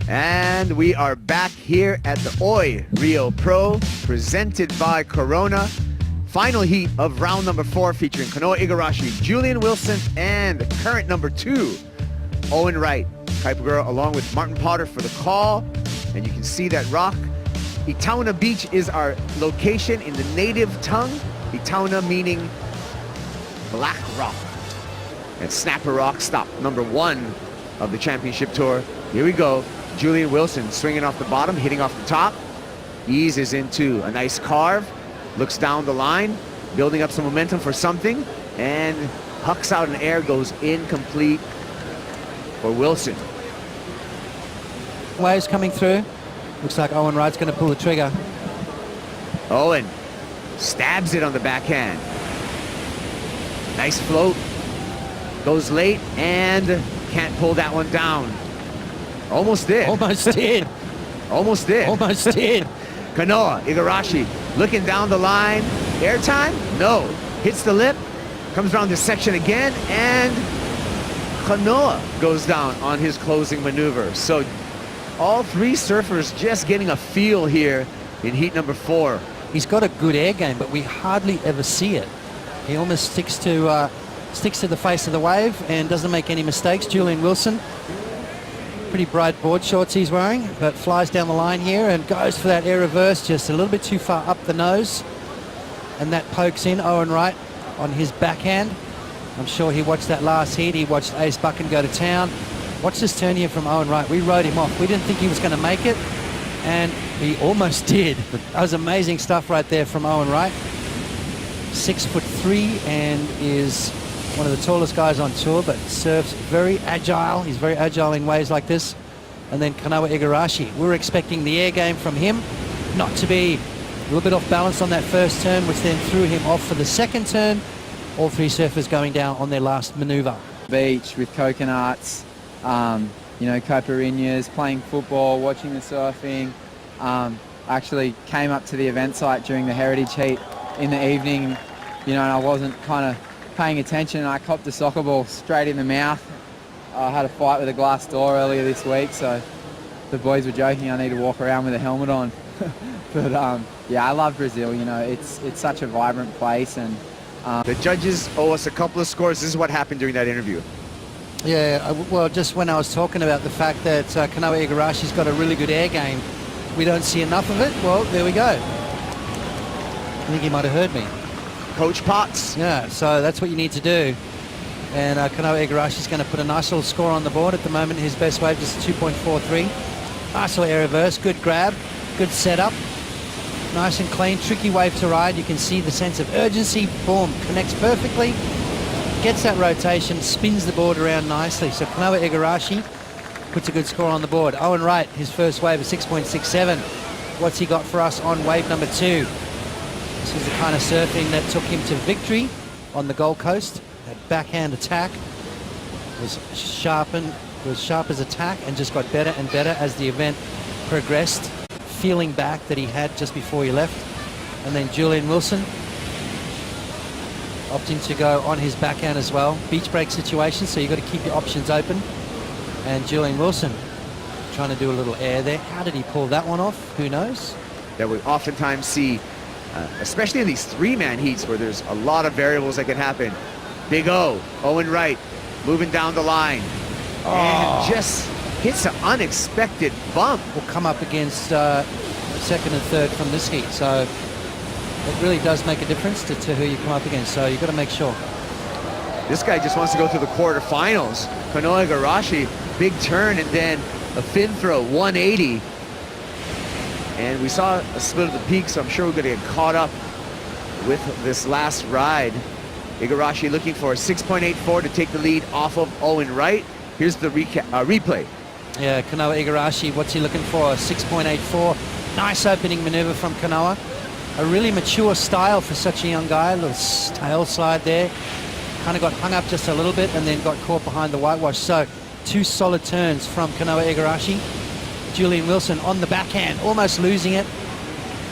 And we are back here at the Oi Rio Pro, presented by Corona. Final heat of round number 4 featuring Kanoa Igarashi, Julian Wilson, and current number 2, Owen Wright. Kaipagura along with Martin Potter for the call. And you can see that rock. Itauna Beach is our location in the native tongue. Itauna meaning black rock. And Snapper Rock stop number 1 of the championship tour. Here we go. Julian Wilson swinging off the bottom, hitting off the top. Eases into a nice carve. Looks down the line, building up some momentum for something, and hucks out an air, goes incomplete for Wilson. Waves coming through. Looks like Owen Wright's going to pull the trigger. Owen stabs it on the backhand. Nice float. Goes late and can't pull that one down. Almost did. Almost did. Almost did. Almost did. Kanoa Igarashi looking down the line. Airtime? No. Hits the lip. Comes around this section again, and Kanoa goes down on his closing maneuver. So all 3 surfers just getting a feel here in heat number 4. He's got a good air game, but we hardly ever see it. He almost sticks to the face of the wave and doesn't make any mistakes. Julian Wilson, pretty bright board shorts he's wearing, but flies down the line here and goes for that air reverse just a little bit too far up the nose, and that pokes in Owen Wright on his backhand. I'm sure he watched that last heat. He watched Ace Buchan go to town. Watch this turn here from Owen Wright. We rode him off. We didn't think he was going to make it, and he almost did. That was amazing stuff right there from Owen Wright. 6'3" and is one of the tallest guys on tour, but serves very agile. He's very agile in waves like this. And then Kanoa Igarashi. We were expecting the air game from him not to be a little bit off balance on that first turn, which then threw him off for the second turn. All 3 surfers going down on their last maneuver. Beach with coconuts, you know, caipirinhas, playing football, watching the surfing. Actually came up to the event site during the Heritage Heat in the evening, you know, and I wasn't kind of paying attention, and I copped a soccer ball straight in the mouth. I had a fight with a glass door earlier this week, so the boys were joking I need to walk around with a helmet on. But yeah, I love Brazil. You know, it's such a vibrant place, and the judges owe us a couple of scores. This is what happened during that interview. Yeah, well, just when I was talking about the fact that Kanoa Igarashi's got a really good air game, we don't see enough of it. Well, there we go. I think he might have heard me. Coach Potts. Yeah, so that's what you need to do. And Kanoa Igarashi's going to put a nice little score on the board. At the moment, his best wave is 2.43. Nice little air reverse, good grab, good setup. Nice and clean, tricky wave to ride. You can see the sense of urgency. Boom, connects perfectly. Gets that rotation, spins the board around nicely. So Kanoa Igarashi puts a good score on the board. Owen Wright, his first wave is 6.67. What's he got for us on wave number 2? This is the kind of surfing that took him to victory on the Gold Coast. That backhand attack was sharp as attack, and just got better and better as the event progressed. Feeling back that he had just before he left. And then Julian Wilson opting to go on his backhand as well. Beach break situation, so you've got to keep your options open. And Julian Wilson trying to do a little air there. How did he pull that one off? Who knows? That we oftentimes see, especially in these 3-man heats where there's a lot of variables that can happen. Big O, Owen Wright, moving down the line. And just hits an unexpected bump. Will come up against second and third from this heat. So it really does make a difference to who you come up against. So you've got to make sure. This guy just wants to go to the quarterfinals. Kanoa Igarashi, big turn and then a fin throw, 180. And we saw a split of the peak, so I'm sure we're going to get caught up with this last ride. Igarashi looking for a 6.84 to take the lead off of Owen Wright. Here's the replay. Yeah, Kanoa Igarashi, what's he looking for? A 6.84. Nice opening maneuver from Kanoa. A really mature style for such a young guy. A little tail slide there. Kind of got hung up just a little bit and then got caught behind the whitewash. So 2 solid turns from Kanoa Igarashi. Julian Wilson on the backhand, almost losing it.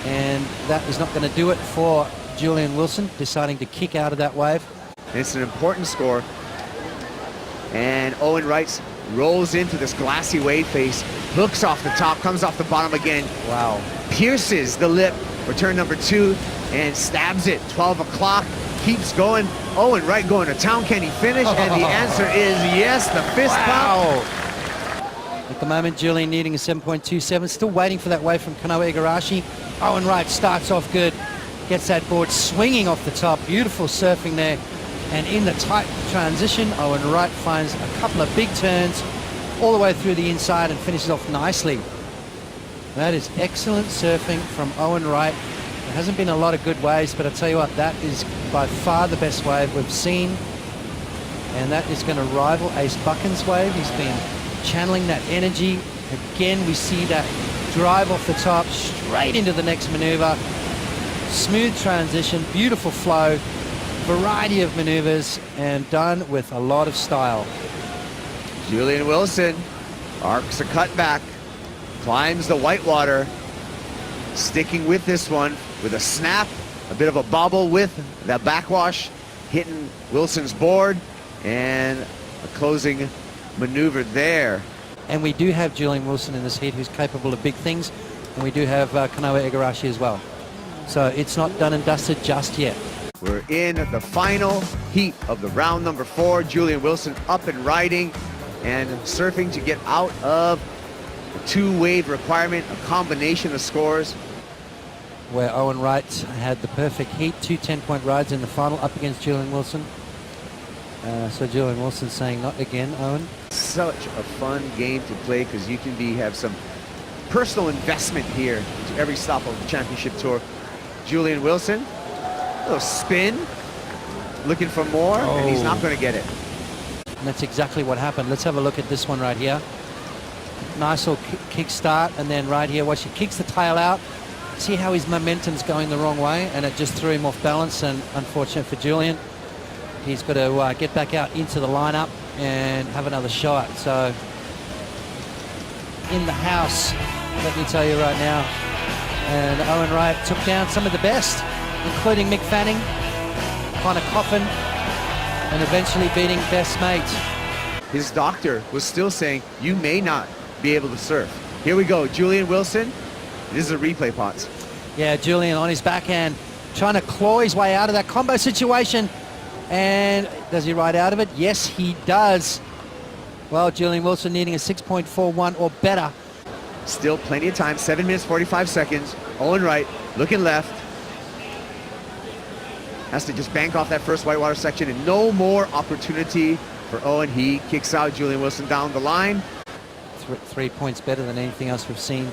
And that is not going to do it for Julian Wilson, deciding to kick out of that wave. And it's an important score. And Owen Wright's rolls into this glassy wave face, hooks off the top, comes off the bottom again, Wow. pierces the lip for turn number 2, and stabs it. 12 o'clock, keeps going. Owen Wright going to town. Can he finish? And the answer is yes, the fist pump. At the moment, Julian needing a 7.27. Still waiting for that wave from Kanoa Igarashi. Owen Wright starts off good. Gets that board swinging off the top. Beautiful surfing there. And in the tight transition, Owen Wright finds a couple of big turns all the way through the inside and finishes off nicely. That is excellent surfing from Owen Wright. There hasn't been a lot of good waves, but I tell you what, that is by far the best wave we've seen. And that is going to rival Ace Buchan's wave. He's been channeling that energy. Again, we see that drive off the top, straight into the next maneuver. Smooth transition, beautiful flow, variety of maneuvers, and done with a lot of style. Julian Wilson arcs a cutback, climbs the whitewater, sticking with this one with a snap, a bit of a bobble with that backwash, hitting Wilson's board, and a closing maneuver there. And we do have Julian Wilson in this heat who's capable of big things, and we do have Kanoa Igarashi as well. So it's not done and dusted just yet. We're in the final heat of the round number 4. Julian Wilson up and riding and surfing to get out of the 2-wave requirement, a combination of scores. Where Owen Wright had the perfect heat, 2 10-point rides in the final up against Julian Wilson. So Julian Wilson saying, not again, Owen. Such a fun game to play because you can have some personal investment here to every stop of the championship tour. Julian Wilson, a little spin, looking for more, and he's not going to get it. And that's exactly what happened. Let's have a look at this one right here. Nice little kick start, and then right here, watch, he kicks the tail out. See how his momentum's going the wrong way, and it just threw him off balance, and unfortunate for Julian. He's got to get back out into the lineup and have another shot. So, in the house, let me tell you right now. And Owen Wright took down some of the best, including Mick Fanning, Connor Coffin, and eventually beating best mate. His doctor was still saying, you may not be able to surf. Here we go, Julian Wilson. This is a replay, Potts. Yeah, Julian on his backhand, trying to claw his way out of that combo situation. And does he ride out of it? Yes, he does. Well, Julian Wilson needing a 6.41 or better. Still plenty of time, 7 minutes, 45 seconds. Owen Wright looking left. Has to just bank off that first whitewater section, and no more opportunity for Owen. He kicks out Julian Wilson down the line. 3 points better than anything else we've seen.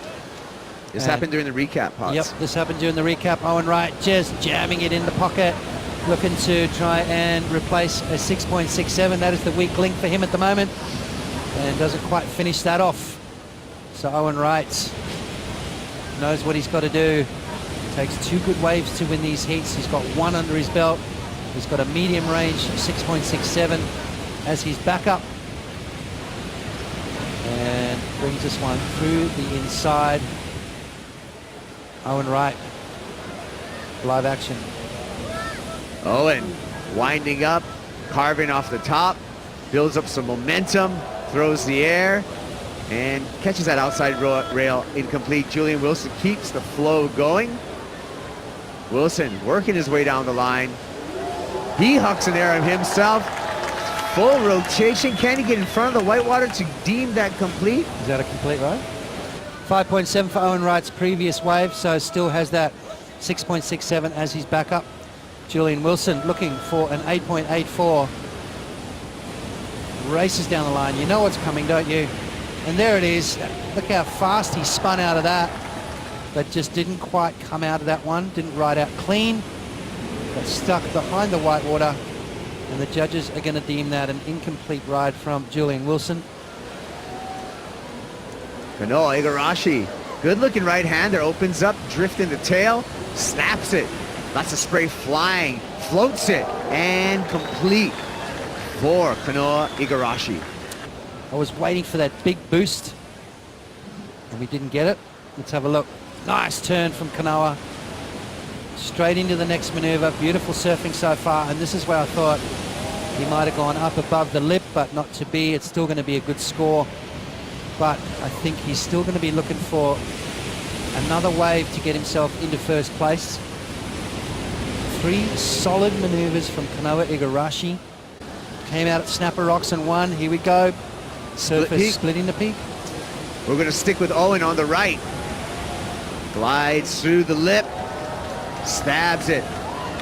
This happened during the recap, Potts. Yep, this happened during the recap. Owen Wright just jamming it in the pocket, looking to try and replace a 6.67. That is the weak link for him at the moment, and doesn't quite finish that off. So Owen Wright knows what he's got to do. Takes 2 good waves to win these heats. He's got 1 under his belt. He's got a medium range 6.67 as his backup, and brings this one through the inside. Owen Wright, live action. Owen winding up, carving off the top, builds up some momentum, throws the air, and catches that outside rail incomplete. Julian Wilson keeps the flow going. Wilson working his way down the line. He hucks an air on himself. Full rotation. Can he get in front of the whitewater to deem that complete? Is that a complete ride? 5.7 for Owen Wright's previous wave, so still has that 6.67 as his backup. Julian Wilson looking for an 8.84. Races down the line. You know what's coming, don't you? And there it is. Look how fast he spun out of that, but just didn't quite come out of that one. Didn't ride out clean. Got stuck behind the whitewater, and the judges are going to deem that an incomplete ride from Julian Wilson. Kanoa Igarashi, good looking right-hander, opens up, drifting the tail, snaps it. Lots of spray flying, floats it, and complete for Kanoa Igarashi. I was waiting for that big boost, and we didn't get it. Let's have a look. Nice turn from Kanoa. Straight into the next maneuver. Beautiful surfing so far, and this is where I thought He might have gone up above the lip, but not to be. It's still going to be a good score. But I think he's still going to be looking for another wave to get himself into first place. 3 solid maneuvers from Kanoa Igarashi. Came out at Snapper Rocks and won. Here we go. Surface splitting the peak. We're going to stick with Owen on the right. Glides through the lip, stabs it,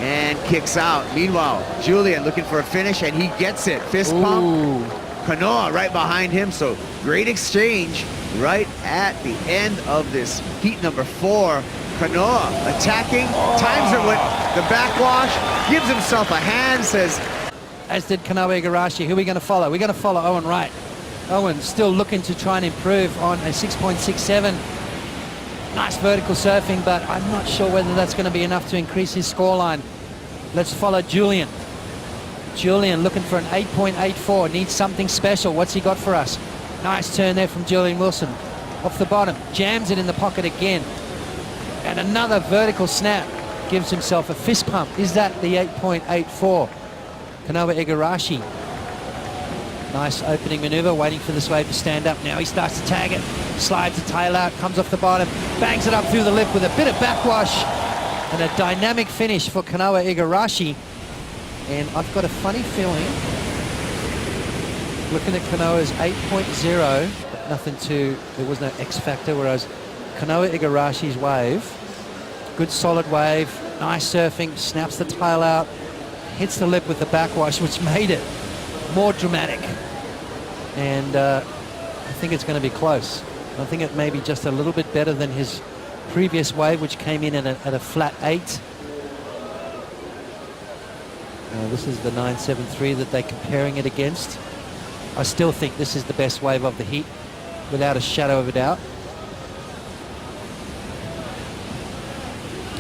and kicks out. Meanwhile, Julian looking for a finish, and he gets it. Fist pump. Kanoa right behind him, so great exchange right at the end of this heat number 4. Kanoa attacking, times it with the backwash, gives himself a hand, says... As did Kanoa Igarashi. Who are we going to follow? We're going to follow Owen Wright. Owen still looking to try and improve on a 6.67. Nice vertical surfing, but I'm not sure whether that's going to be enough to increase his scoreline. Let's follow Julian. Julian looking for an 8.84, needs something special. What's he got for us? Nice turn there from Julian Wilson. Off the bottom, jams it in the pocket again. And another vertical snap, gives himself a fist pump. Is that the 8.84? Kanoa Igarashi. Nice opening maneuver, waiting for this wave to stand up. Now he starts to tag it, slides the tail out, comes off the bottom, bangs it up through the lip with a bit of backwash, and a dynamic finish for Kanoa Igarashi. And I've got a funny feeling, looking at Kanoa's 8.0, but nothing to, there was no X factor, whereas Kanoa Igarashi's wave, good solid wave, nice surfing, snaps the tail out, hits the lip with the backwash, which made it more dramatic. And I think it's going to be close. I think it may be just a little bit better than his previous wave, which came in at a flat 8. This is the 973 that they're comparing it against. I still think this is the best wave of the heat, without a shadow of a doubt.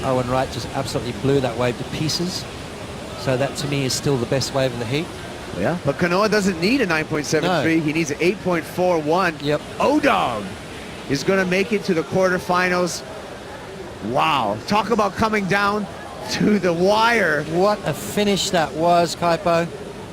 Owen Wright just absolutely blew that wave to pieces. So that to me is still the best wave of the heat. Yeah, but Kanoa doesn't need a 9.73. No. He needs an 8.41. Yep. O-Dog is going to make it to the quarterfinals. Wow. Talk about coming down to the wire. What a finish that was, Kaipo.